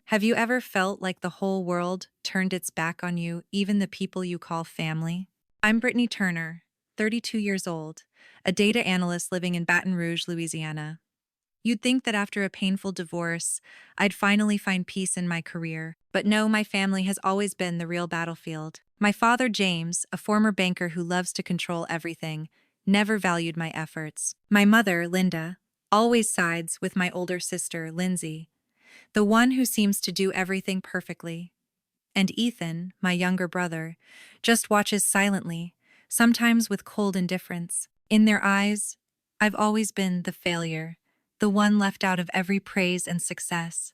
Have you ever felt like the whole world turned its back on you, even the people you call family? I'm Brittany Turner, 32 years old, a data analyst living in Baton Rouge, Louisiana. You'd think that after a painful divorce, I'd finally find peace in my career. But no, my family has always been the real battlefield. My father, James, a former banker who loves to control everything, never valued my efforts. My mother, Linda, always sides with my older sister, Lindsay, the one who seems to do everything perfectly. And Ethan, my younger brother, just watches silently, sometimes with cold indifference. In their eyes, I've always been the failure, the one left out of every praise and success.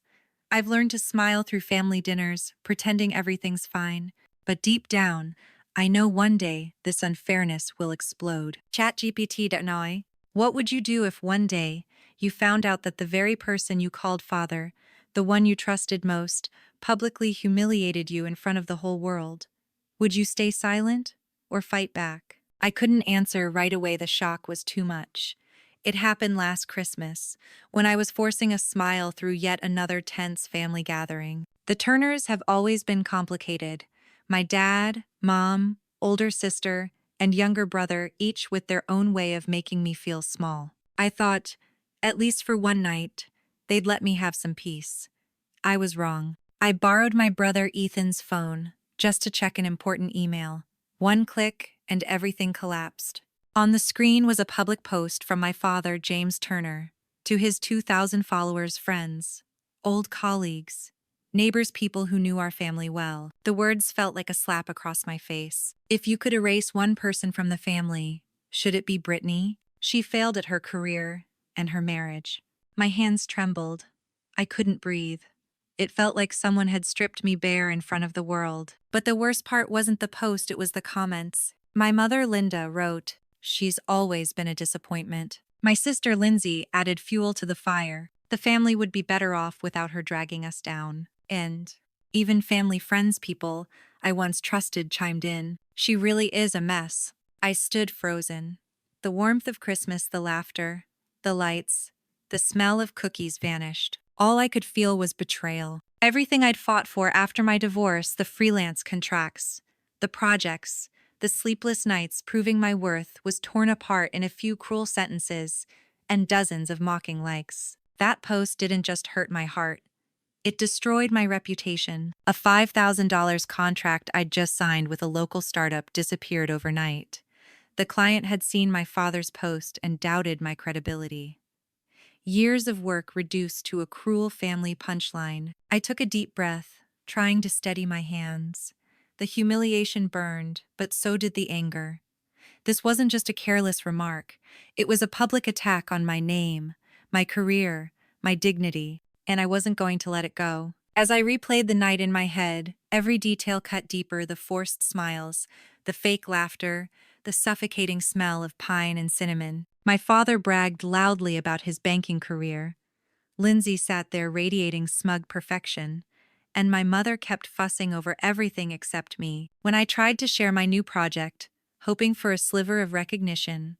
I've learned to smile through family dinners, pretending everything's fine, but deep down, I know one day this unfairness will explode. ChatGPT Danoi, what would you do if one day you found out that the very person you called father, the one you trusted most, publicly humiliated you in front of the whole world? Would you stay silent or fight back? I couldn't answer right away. The shock was too much. It happened last Christmas, when I was forcing a smile through yet another tense family gathering. The Turners have always been complicated. My dad, mom, older sister, and younger brother, each with their own way of making me feel small. I thought, at least for one night, they'd let me have some peace. I was wrong. I borrowed my brother Ethan's phone just to check an important email. One click and everything collapsed. On the screen was a public post from my father, James Turner, to his 2,000 followers, friends, old colleagues, neighbors, people who knew our family well. The words felt like a slap across my face. If you could erase one person from the family, should it be Brittany? She failed at her career and her marriage. My hands trembled. I couldn't breathe. It felt like someone had stripped me bare in front of the world. But the worst part wasn't the post, it was the comments. My mother, Linda, wrote, "She's always been a disappointment." My sister, Lindsay, added fuel to the fire. The family would be better off without her dragging us down. And even family friends, people I once trusted, chimed in. "She really is a mess." I stood frozen. The warmth of Christmas, the laughter, the lights, the smell of cookies vanished. All I could feel was betrayal. Everything I'd fought for after my divorce, the freelance contracts, the projects, the sleepless nights proving my worth, was torn apart in a few cruel sentences and dozens of mocking likes. That post didn't just hurt my heart. It destroyed my reputation. A $5,000 contract I'd just signed with a local startup disappeared overnight. The client had seen my father's post and doubted my credibility. Years of work reduced to a cruel family punchline. I took a deep breath, trying to steady my hands. The humiliation burned, but so did the anger. This wasn't just a careless remark. It was a public attack on my name, my career, my dignity, and I wasn't going to let it go. As I replayed the night in my head, every detail cut deeper: the forced smiles, the fake laughter, the suffocating smell of pine and cinnamon. My father bragged loudly about his banking career. Lindsay sat there radiating smug perfection, and my mother kept fussing over everything except me. When I tried to share my new project, hoping for a sliver of recognition,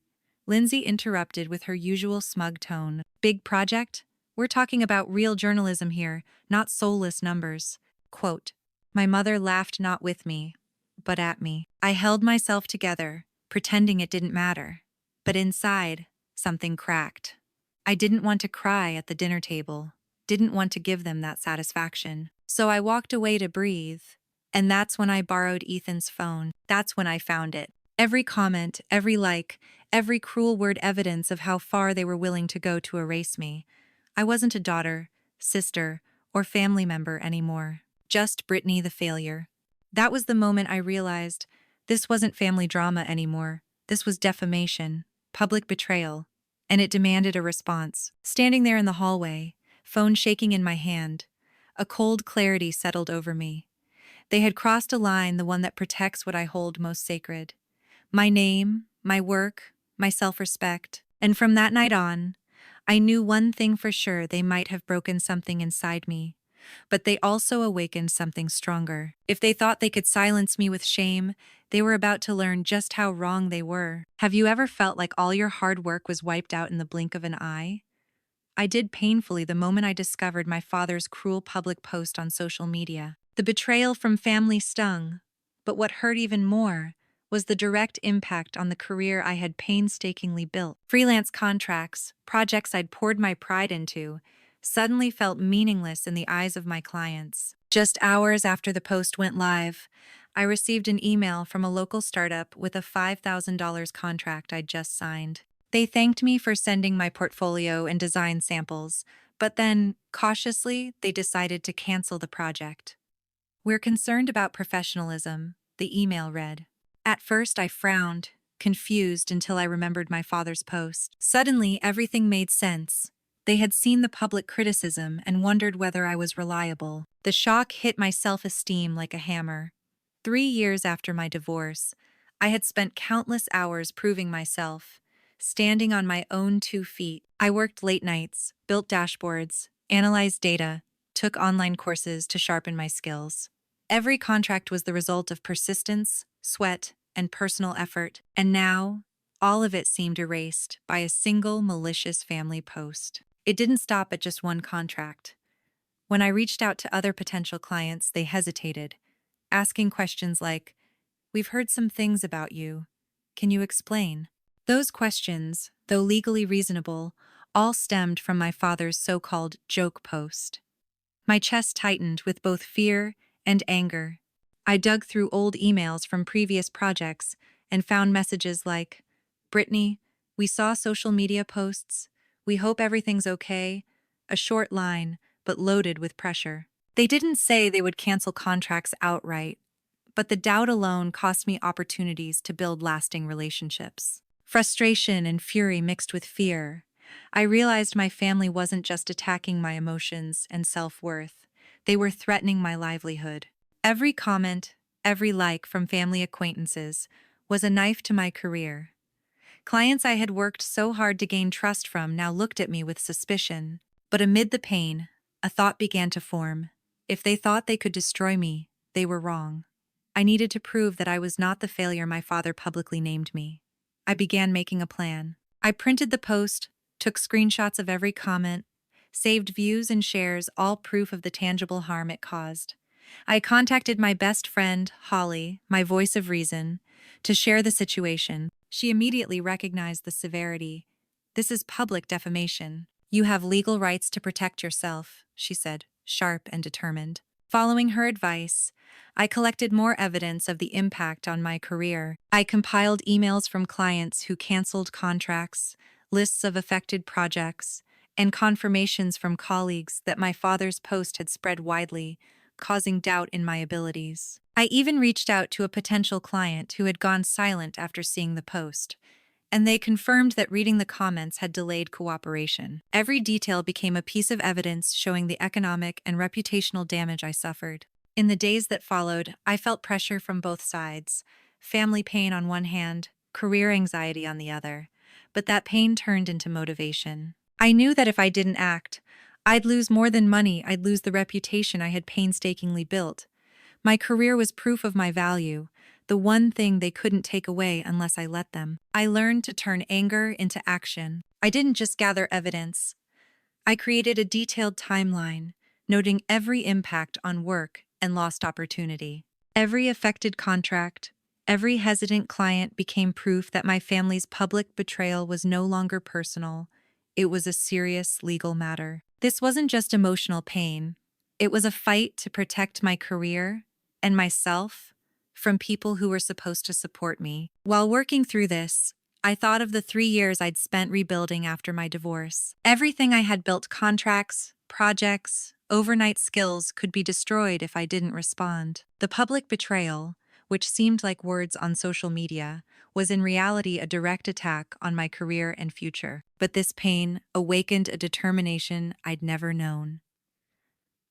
Lindsay interrupted with her usual smug tone. "Big project? We're talking about real journalism here, not soulless numbers." Quote. My mother laughed, not with me, but at me. I held myself together, pretending it didn't matter. But inside, something cracked. I didn't want to cry at the dinner table, didn't want to give them that satisfaction. So I walked away to breathe, and that's when I borrowed Ethan's phone. That's when I found it. Every comment, every like, every cruel word, evidence of how far they were willing to go to erase me. I wasn't a daughter, sister, or family member anymore. Just Brittany the failure. That was the moment I realized this wasn't family drama anymore. This was defamation, public betrayal, and it demanded a response. Standing there in the hallway, phone shaking in my hand, a cold clarity settled over me. They had crossed a line, the one that protects what I hold most sacred. My name, my work, my self-respect. And from that night on, I knew one thing for sure: they might have broken something inside me, but they also awakened something stronger. If they thought they could silence me with shame, they were about to learn just how wrong they were. Have you ever felt like all your hard work was wiped out in the blink of an eye? I did painfully the moment I discovered my father's cruel public post on social media. The betrayal from family stung, but what hurt even more was the direct impact on the career I had painstakingly built. Freelance contracts, projects I'd poured my pride into, suddenly felt meaningless in the eyes of my clients. Just hours after the post went live, I received an email from a local startup with a $5,000 contract I'd just signed. They thanked me for sending my portfolio and design samples, but then, cautiously, they decided to cancel the project. "We're concerned about professionalism," the email read. At first, I frowned, confused until I remembered my father's post. Suddenly, everything made sense. They had seen the public criticism and wondered whether I was reliable. The shock hit my self-esteem like a hammer. 3 years after my divorce, I had spent countless hours proving myself, standing on my own 2 feet. I worked late nights, built dashboards, analyzed data, took online courses to sharpen my skills. Every contract was the result of persistence, sweat, and personal effort, and now, all of it seemed erased by a single malicious family post. It didn't stop at just one contract. When I reached out to other potential clients, they hesitated, asking questions like, "We've heard some things about you. Can you explain?" Those questions, though legally reasonable, all stemmed from my father's so-called joke post. My chest tightened with both fear and anger. I dug through old emails from previous projects and found messages like, "Brittany, we saw social media posts. We hope everything's okay." A short line, but loaded with pressure. They didn't say they would cancel contracts outright, but the doubt alone cost me opportunities to build lasting relationships. Frustration and fury mixed with fear. I realized my family wasn't just attacking my emotions and self-worth. They were threatening my livelihood. Every comment, every like from family acquaintances was a knife to my career. Clients I had worked so hard to gain trust from now looked at me with suspicion. But amid the pain, a thought began to form. If they thought they could destroy me, they were wrong. I needed to prove that I was not the failure my father publicly named me. I began making a plan. I printed the post, took screenshots of every comment, saved views and shares, all proof of the tangible harm it caused. I contacted my best friend, Holly, my voice of reason, to share the situation. She immediately recognized the severity. "This is public defamation. You have legal rights to protect yourself," she said, sharp and determined. Following her advice, I collected more evidence of the impact on my career. I compiled emails from clients who canceled contracts, lists of affected projects, and confirmations from colleagues that my father's post had spread widely, causing doubt in my abilities. I even reached out to a potential client who had gone silent after seeing the post, and they confirmed that reading the comments had delayed cooperation. Every detail became a piece of evidence showing the economic and reputational damage I suffered. In the days that followed, I felt pressure from both sides, family pain on one hand, career anxiety on the other, but that pain turned into motivation. I knew that if I didn't act, I'd lose more than money. I'd lose the reputation I had painstakingly built. My career was proof of my value, the one thing they couldn't take away unless I let them. I learned to turn anger into action. I didn't just gather evidence. I created a detailed timeline, noting every impact on work and lost opportunity. Every affected contract, every hesitant client became proof that my family's public betrayal was no longer personal. It was a serious legal matter. This wasn't just emotional pain. It was a fight to protect my career and myself from people who were supposed to support me. While working through this, I thought of the 3 years I'd spent rebuilding after my divorce. Everything I had built, contracts, projects, overnight skills, could be destroyed if I didn't respond. The public betrayal, which seemed like words on social media, was in reality a direct attack on my career and future. But this pain awakened a determination I'd never known.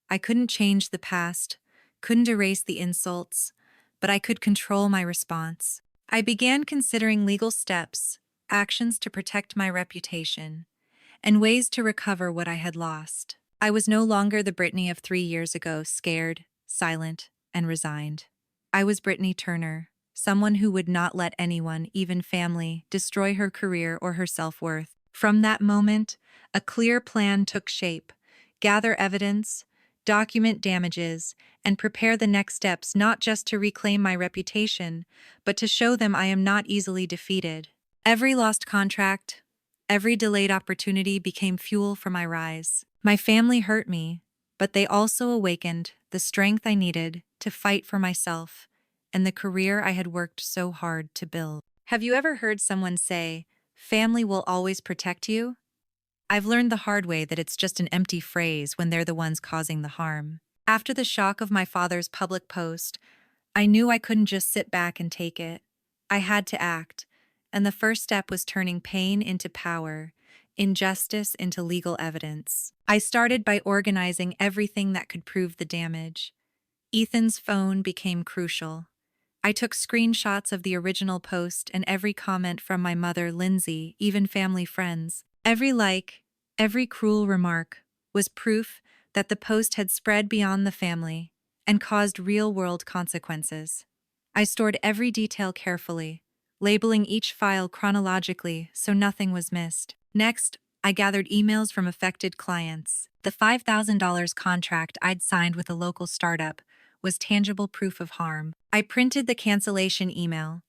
I couldn't change the past, couldn't erase the insults, but I could control my response. I began considering legal steps, actions to protect my reputation, and ways to recover what I had lost. I was no longer the Brittany of 3 years ago, scared, silent, and resigned. I was Brittany Turner, someone who would not let anyone, even family, destroy her career or her self-worth. From that moment, a clear plan took shape: gather evidence, document damages, and prepare the next steps, not just to reclaim my reputation, but to show them I am not easily defeated. Every lost contract, every delayed opportunity became fuel for my rise. My family hurt me, but they also awakened the strength I needed to fight for myself and the career I had worked so hard to build. Have you ever heard someone say, "Family will always protect you"? I've learned the hard way that it's just an empty phrase when they're the ones causing the harm. After the shock of my father's public post, I knew I couldn't just sit back and take it. I had to act, and the first step was turning pain into power, injustice into legal evidence. I started by organizing everything that could prove the damage. Ethan's phone became crucial. I took screenshots of the original post and every comment from my mother, Lindsay, even family friends. Every like, every cruel remark was proof that the post had spread beyond the family and caused real-world consequences. I stored every detail carefully, labeling each file chronologically so nothing was missed. Next, I gathered emails from affected clients. The $5,000 contract I'd signed with a local startup was tangible proof of harm. I printed the cancellation email,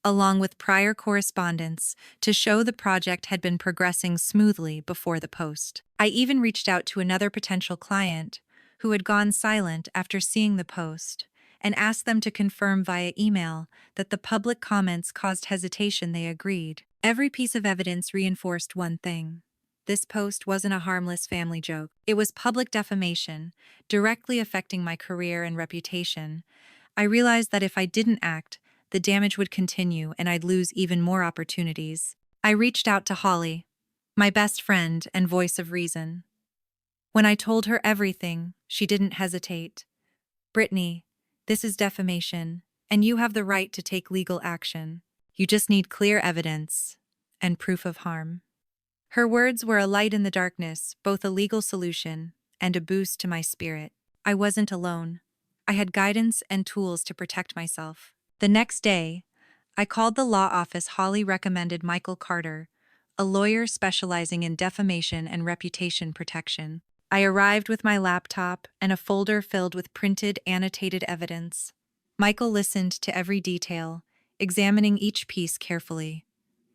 along with prior correspondence, to show the project had been progressing smoothly before the post. I even reached out to another potential client who had gone silent after seeing the post and asked them to confirm via email that the public comments caused hesitation. They agreed. Every piece of evidence reinforced one thing: this post wasn't a harmless family joke. It was public defamation, directly affecting my career and reputation. I realized that if I didn't act, the damage would continue and I'd lose even more opportunities. I reached out to Holly, my best friend and voice of reason. When I told her everything, she didn't hesitate. "Brittany, this is defamation, and you have the right to take legal action. You just need clear evidence and proof of harm." Her words were a light in the darkness, both a legal solution and a boost to my spirit. I wasn't alone. I had guidance and tools to protect myself. The next day, I called the law office Holly recommended: Michael Carter, a lawyer specializing in defamation and reputation protection. I arrived with my laptop and a folder filled with printed, annotated evidence. Michael listened to every detail, examining each piece carefully.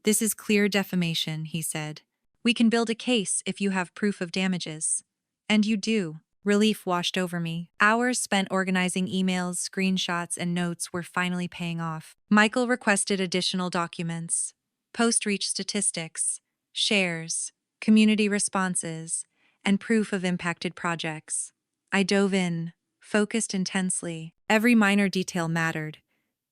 "This is clear defamation," he said. "We can build a case if you have proof of damages." And you do. Relief washed over me. Hours spent organizing emails, screenshots, and notes were finally paying off. Michael requested additional documents: post reach statistics, shares, community responses, and proof of impacted projects. I dove in, focused intensely. Every minor detail mattered.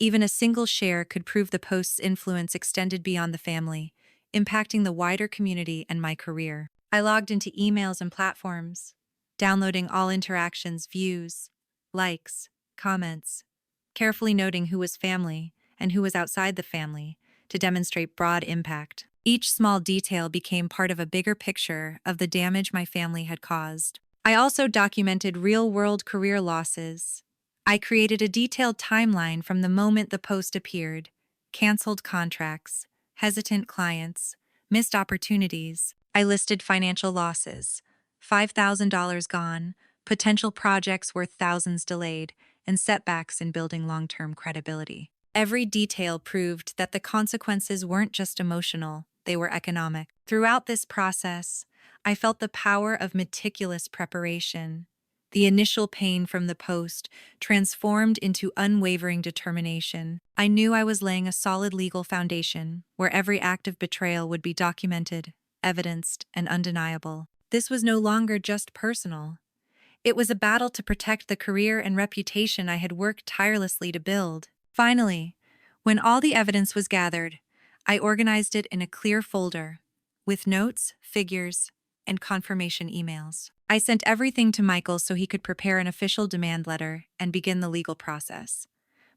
Even a single share could prove the post's influence extended beyond the family, impacting the wider community and my career. I logged into emails and platforms, downloading all interactions, views, likes, comments, carefully noting who was family and who was outside the family to demonstrate broad impact. Each small detail became part of a bigger picture of the damage my family had caused. I also documented real-world career losses. I created a detailed timeline from the moment the post appeared: canceled contracts, hesitant clients, missed opportunities. I listed financial losses: $5,000 gone, potential projects worth thousands delayed, and setbacks in building long-term credibility. Every detail proved that the consequences weren't just emotional, they were economic. Throughout this process, I felt the power of meticulous preparation. The initial pain from the post transformed into unwavering determination. I knew I was laying a solid legal foundation where every act of betrayal would be documented, evidenced, and undeniable. This was no longer just personal. It was a battle to protect the career and reputation I had worked tirelessly to build. Finally, when all the evidence was gathered, I organized it in a clear folder with notes, figures, and confirmation emails. I sent everything to Michael so he could prepare an official demand letter and begin the legal process.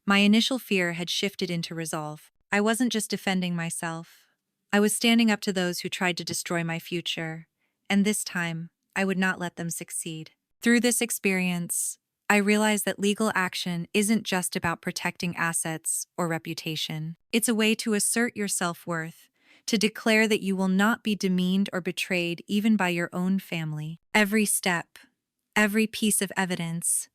My initial fear had shifted into resolve. I wasn't just defending myself. I was standing up to those who tried to destroy my future, and this time, I would not let them succeed. Through this experience, I realized that legal action isn't just about protecting assets or reputation. It's a way to assert your self-worth, to declare that you will not be demeaned or betrayed even by your own family. Every step, every piece of evidence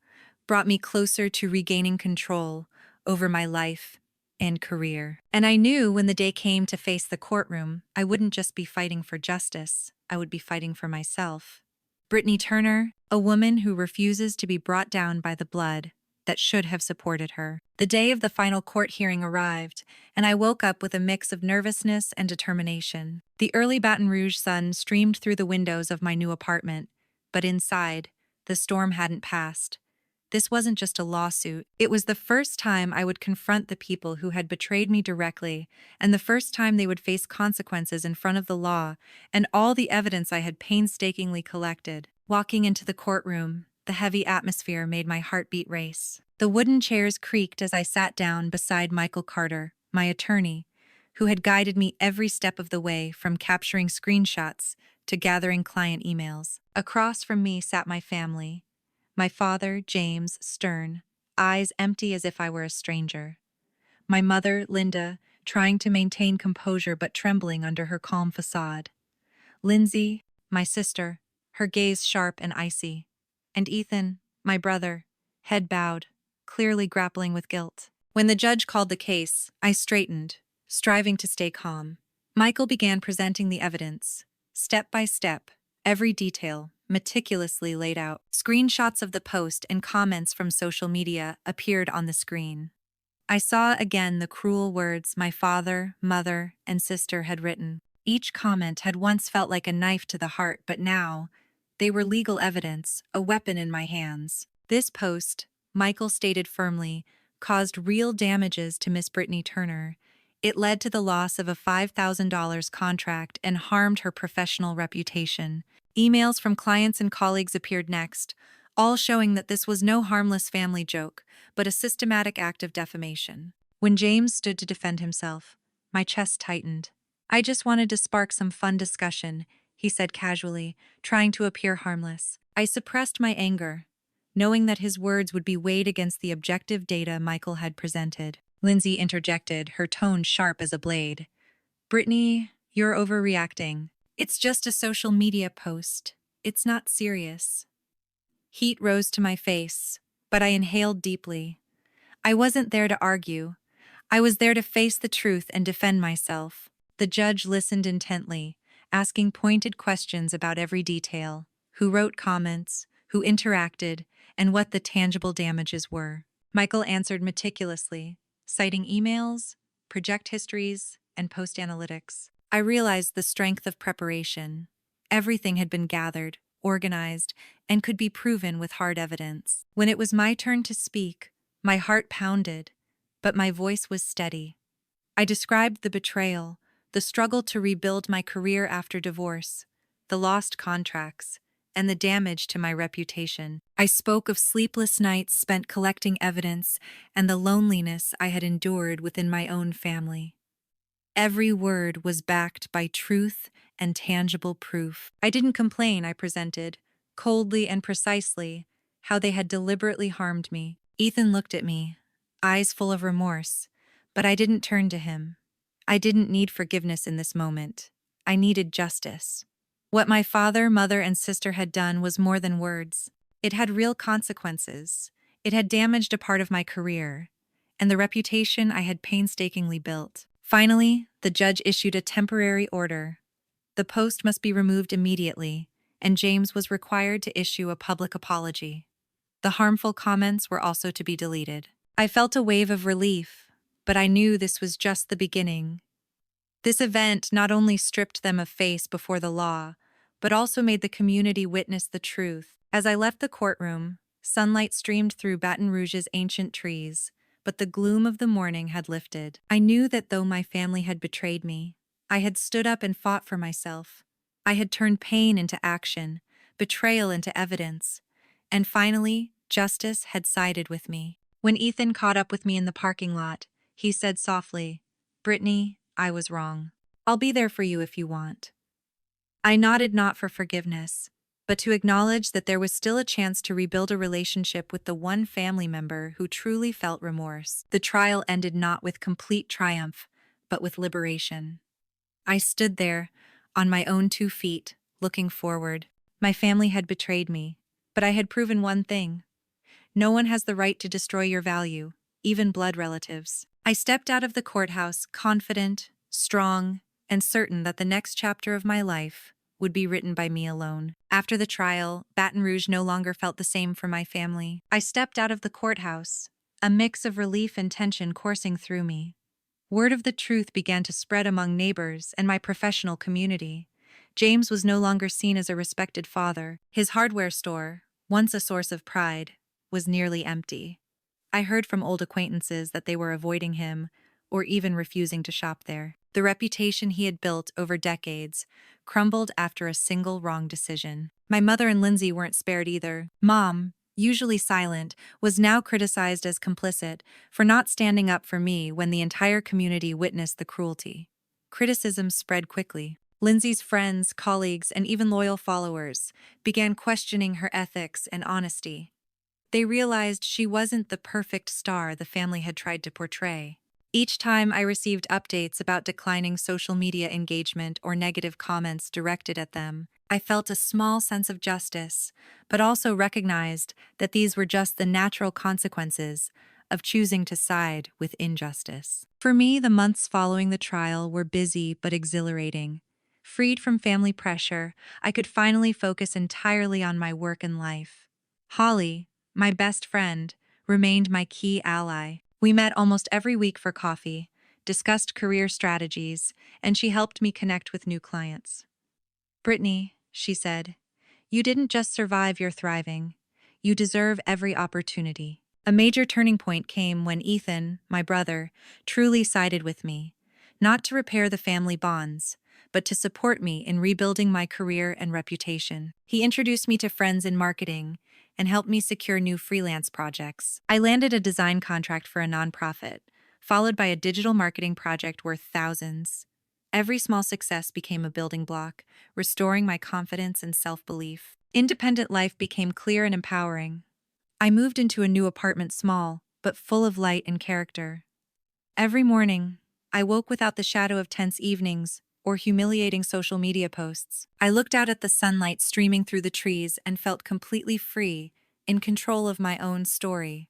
brought me closer to regaining control over my life and career. And I knew when the day came to face the courtroom, I wouldn't just be fighting for justice, I would be fighting for myself. Brittany Turner, a woman who refuses to be brought down by the blood that should have supported her. The day of the final court hearing arrived, and I woke up with a mix of nervousness and determination. The early Baton Rouge sun streamed through the windows of my new apartment, but inside, the storm hadn't passed. This wasn't just a lawsuit. It was the first time I would confront the people who had betrayed me directly, and the first time they would face consequences in front of the law and all the evidence I had painstakingly collected. Walking into the courtroom, the heavy atmosphere made my heartbeat race. The wooden chairs creaked as I sat down beside Michael Carter, my attorney, who had guided me every step of the way from capturing screenshots to gathering client emails. Across from me sat my family. My father, James, stern, eyes empty as if I were a stranger. My mother, Linda, trying to maintain composure but trembling under her calm facade. Lindsay, my sister, her gaze sharp and icy. And Ethan, my brother, head bowed, clearly grappling with guilt. When the judge called the case, I straightened, striving to stay calm. Michael began presenting the evidence, step by step, every detail meticulously laid out. Screenshots of the post and comments from social media appeared on the screen. I saw again the cruel words my father, mother, and sister had written. Each comment had once felt like a knife to the heart, but now they were legal evidence, a weapon in my hands. This post, Michael stated firmly, caused real damages to Miss Brittany Turner. It led to the loss of a $5,000 contract and harmed her professional reputation. Emails from clients and colleagues appeared next, all showing that this was no harmless family joke, but a systematic act of defamation. When James stood to defend himself, my chest tightened. I just wanted to spark some fun discussion, he said casually, trying to appear harmless. I suppressed my anger, knowing that his words would be weighed against the objective data Michael had presented. Lindsay interjected, her tone sharp as a blade. Brittany, you're overreacting. It's just a social media post. It's not serious. Heat rose to my face, but I inhaled deeply. I wasn't there to argue. I was there to face the truth and defend myself. The judge listened intently, asking pointed questions about every detail: who wrote comments, who interacted, and what the tangible damages were. Michael answered meticulously, citing emails, project histories, and post analytics. I realized the strength of preparation. Everything had been gathered, organized, and could be proven with hard evidence. When it was my turn to speak, my heart pounded, but my voice was steady. I described the betrayal, the struggle to rebuild my career after divorce, the lost contracts, and the damage to my reputation. I spoke of sleepless nights spent collecting evidence and the loneliness I had endured within my own family. Every word was backed by truth and tangible proof. I didn't complain, I presented, coldly and precisely, how they had deliberately harmed me. Ethan looked at me, eyes full of remorse, but I didn't turn to him. I didn't need forgiveness in this moment. I needed justice. What my father, mother, and sister had done was more than words. It had real consequences. It had damaged a part of my career and the reputation I had painstakingly built. Finally, the judge issued a temporary order. The post must be removed immediately, and James was required to issue a public apology. The harmful comments were also to be deleted. I felt a wave of relief, but I knew this was just the beginning. This event not only stripped them of face before the law, but also made the community witness the truth. As I left the courtroom, sunlight streamed through Baton Rouge's ancient trees, but the gloom of the morning had lifted. I knew that though my family had betrayed me, I had stood up and fought for myself. I had turned pain into action, betrayal into evidence, and finally, justice had sided with me. When Ethan caught up with me in the parking lot, he said softly, "Brittany, I was wrong. I'll be there for you if you want." I nodded, not for forgiveness, but to acknowledge that there was still a chance to rebuild a relationship with the one family member who truly felt remorse. The trial ended not with complete triumph, but with liberation. I stood there, on my own 2 feet, looking forward. My family had betrayed me, but I had proven one thing: no one has the right to destroy your value, even blood relatives. I stepped out of the courthouse confident, strong, and certain that the next chapter of my life would be written by me alone. After the trial, Baton Rouge no longer felt the same for my family. I stepped out of the courthouse, a mix of relief and tension coursing through me. Word of the truth began to spread among neighbors and my professional community. James was no longer seen as a respected father. His hardware store, once a source of pride, was nearly empty. I heard from old acquaintances that they were avoiding him or even refusing to shop there. The reputation he had built over decades crumbled after a single wrong decision. My mother and Lindsay weren't spared either. Mom, usually silent, was now criticized as complicit for not standing up for me when the entire community witnessed the cruelty. Criticism spread quickly. Lindsay's friends, colleagues, and even loyal followers began questioning her ethics and honesty. They realized she wasn't the perfect star the family had tried to portray. Each time I received updates about declining social media engagement or negative comments directed at them, I felt a small sense of justice, but also recognized that these were just the natural consequences of choosing to side with injustice. For me, the months following the trial were busy but exhilarating. Freed from family pressure, I could finally focus entirely on my work and life. Holly, my best friend, remained my key ally. We met almost every week for coffee, discussed career strategies, and she helped me connect with new clients. Brittany, she said, you didn't just survive, you're thriving. You deserve every opportunity. A major turning point came when Ethan, my brother, truly sided with me, not to repair the family bonds, but to support me in rebuilding my career and reputation. He introduced me to friends in marketing and helped me secure new freelance projects. I landed a design contract for a nonprofit, followed by a digital marketing project worth thousands. Every small success became a building block, restoring my confidence and self-belief. Independent life became clear and empowering. I moved into a new apartment, small, but full of light and character. Every morning, I woke without the shadow of tense evenings or humiliating social media posts. I looked out at the sunlight streaming through the trees and felt completely free, in control of my own story.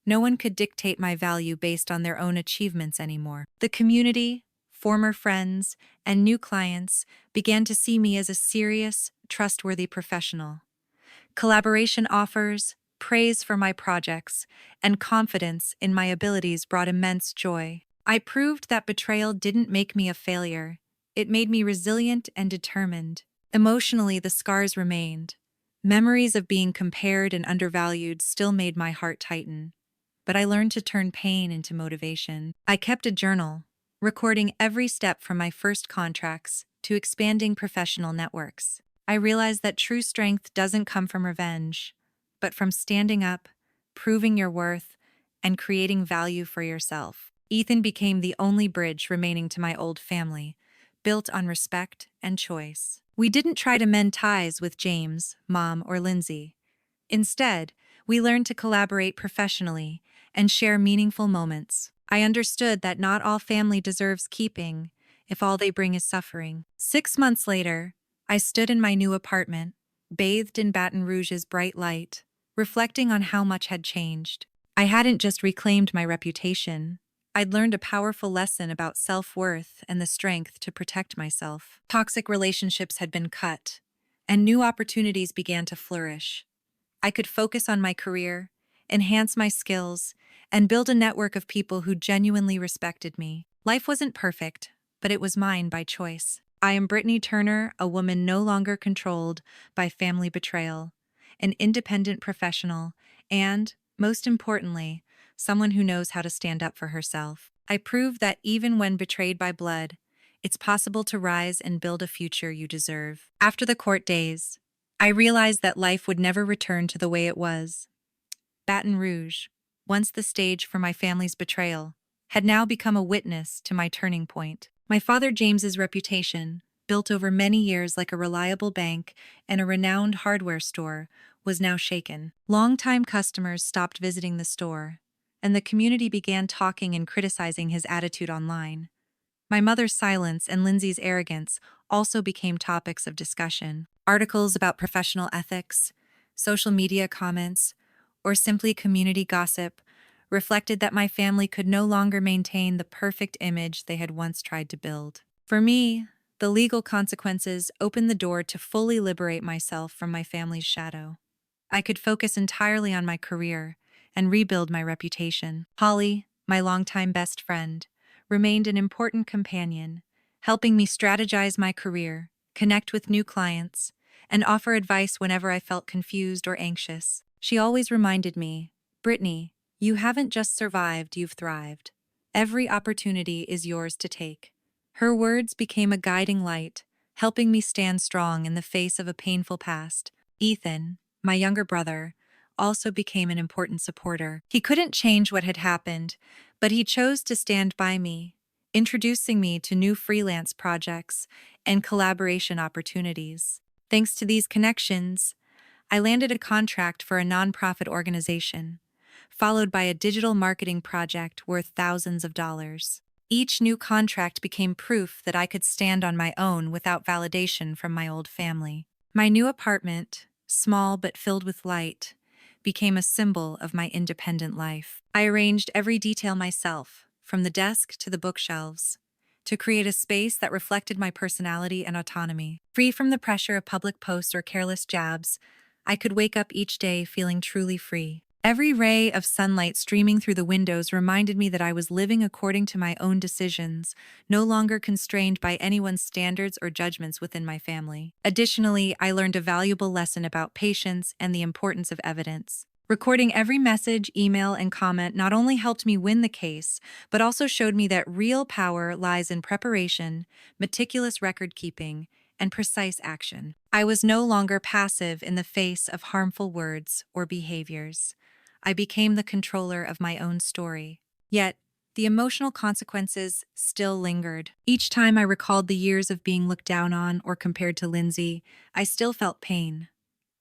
No one could dictate my value based on their own achievements anymore. The community, former friends, and new clients began to see me as a serious, trustworthy professional. Collaboration offers, praise for my projects, and confidence in my abilities brought immense joy. I proved that betrayal didn't make me a failure. It made me resilient and determined. Emotionally, the scars remained. Memories of being compared and undervalued still made my heart tighten. But I learned to turn pain into motivation. I kept a journal, recording every step from my first contracts to expanding professional networks. I realized that true strength doesn't come from revenge, but from standing up, proving your worth, and creating value for yourself. Ethan became the only bridge remaining to my old family, built on respect and choice. We didn't try to mend ties with James, Mom, or Lindsay. Instead, we learned to collaborate professionally and share meaningful moments. I understood that not all family deserves keeping if all they bring is suffering. 6 months later, I stood in my new apartment, bathed in Baton Rouge's bright light, reflecting on how much had changed. I hadn't just reclaimed my reputation. I'd learned a powerful lesson about self-worth and the strength to protect myself. Toxic relationships had been cut, and new opportunities began to flourish. I could focus on my career, enhance my skills, and build a network of people who genuinely respected me. Life wasn't perfect, but it was mine by choice. I am Brittany Turner, a woman no longer controlled by family betrayal, an independent professional, and, most importantly, someone who knows how to stand up for herself. I proved that even when betrayed by blood, it's possible to rise and build a future you deserve. After the court days, I realized that life would never return to the way it was. Baton Rouge, once the stage for my family's betrayal, had now become a witness to my turning point. My father James's reputation, built over many years like a reliable bank and a renowned hardware store, was now shaken. Longtime customers stopped visiting the store, and the community began talking and criticizing his attitude online. My mother's silence and Lindsay's arrogance also became topics of discussion. Articles about professional ethics, social media comments, or simply community gossip reflected that my family could no longer maintain the perfect image they had once tried to build. For me, the legal consequences opened the door to fully liberate myself from my family's shadow. I could focus entirely on my career and rebuild my reputation. Holly, my longtime best friend, remained an important companion, helping me strategize my career, connect with new clients, and offer advice whenever I felt confused or anxious. She always reminded me, Brittany, you haven't just survived, you've thrived. Every opportunity is yours to take. Her words became a guiding light, helping me stand strong in the face of a painful past. Ethan, my younger brother, also became an important supporter. He couldn't change what had happened, but he chose to stand by me, introducing me to new freelance projects and collaboration opportunities. Thanks to these connections, I landed a contract for a nonprofit organization, followed by a digital marketing project worth thousands of dollars. Each new contract became proof that I could stand on my own without validation from my old family. My new apartment, small but filled with light, became a symbol of my independent life. I arranged every detail myself, from the desk to the bookshelves, to create a space that reflected my personality and autonomy. Free from the pressure of public posts or careless jabs, I could wake up each day feeling truly free. Every ray of sunlight streaming through the windows reminded me that I was living according to my own decisions, no longer constrained by anyone's standards or judgments within my family. Additionally, I learned a valuable lesson about patience and the importance of evidence. Recording every message, email, and comment not only helped me win the case, but also showed me that real power lies in preparation, meticulous record keeping, and precise action. I was no longer passive in the face of harmful words or behaviors. I became the controller of my own story. Yet, the emotional consequences still lingered. Each time I recalled the years of being looked down on or compared to Lindsay, I still felt pain.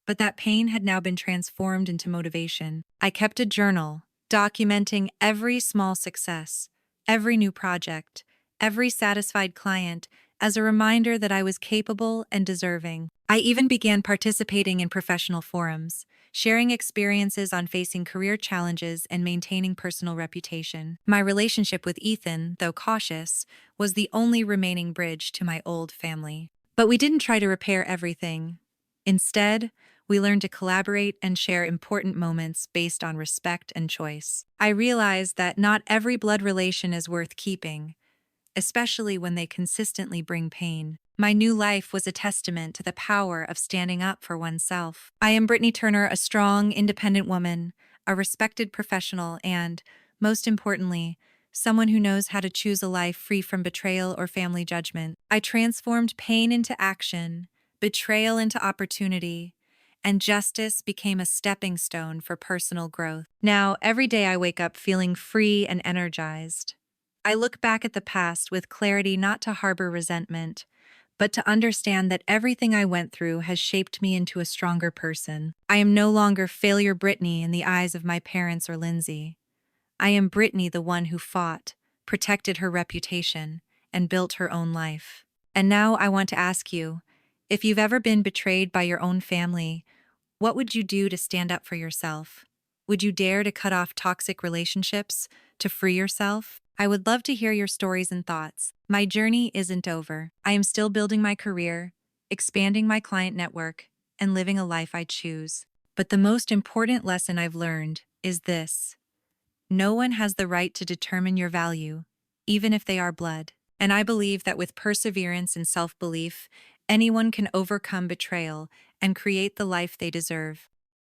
But that pain had now been transformed into motivation. I kept a journal, documenting every small success, every new project, every satisfied client, as a reminder that I was capable and deserving. I even began participating in professional forums, sharing experiences on facing career challenges and maintaining personal reputation. My relationship with Ethan, though cautious, was the only remaining bridge to my old family. But we didn't try to repair everything. Instead, we learned to collaborate and share important moments based on respect and choice. I realized that not every blood relation is worth keeping, especially when they consistently bring pain. My new life was a testament to the power of standing up for oneself. I am Brittany Turner, a strong, independent woman, a respected professional, and, most importantly, someone who knows how to choose a life free from betrayal or family judgment. I transformed pain into action, betrayal into opportunity, and justice became a stepping stone for personal growth. Now, every day I wake up feeling free and energized. I look back at the past with clarity, not to harbor resentment, but to understand that everything I went through has shaped me into a stronger person. I am no longer failure Brittany in the eyes of my parents or Lindsay. I am Brittany, the one who fought, protected her reputation, and built her own life. And now I want to ask you, if you've ever been betrayed by your own family, what would you do to stand up for yourself? Would you dare to cut off toxic relationships to free yourself? I would love to hear your stories and thoughts. My journey isn't over. I am still building my career, expanding my client network, and living a life I choose. But the most important lesson I've learned is this: no one has the right to determine your value, even if they are blood. And I believe that with perseverance and self-belief, anyone can overcome betrayal and create the life they deserve.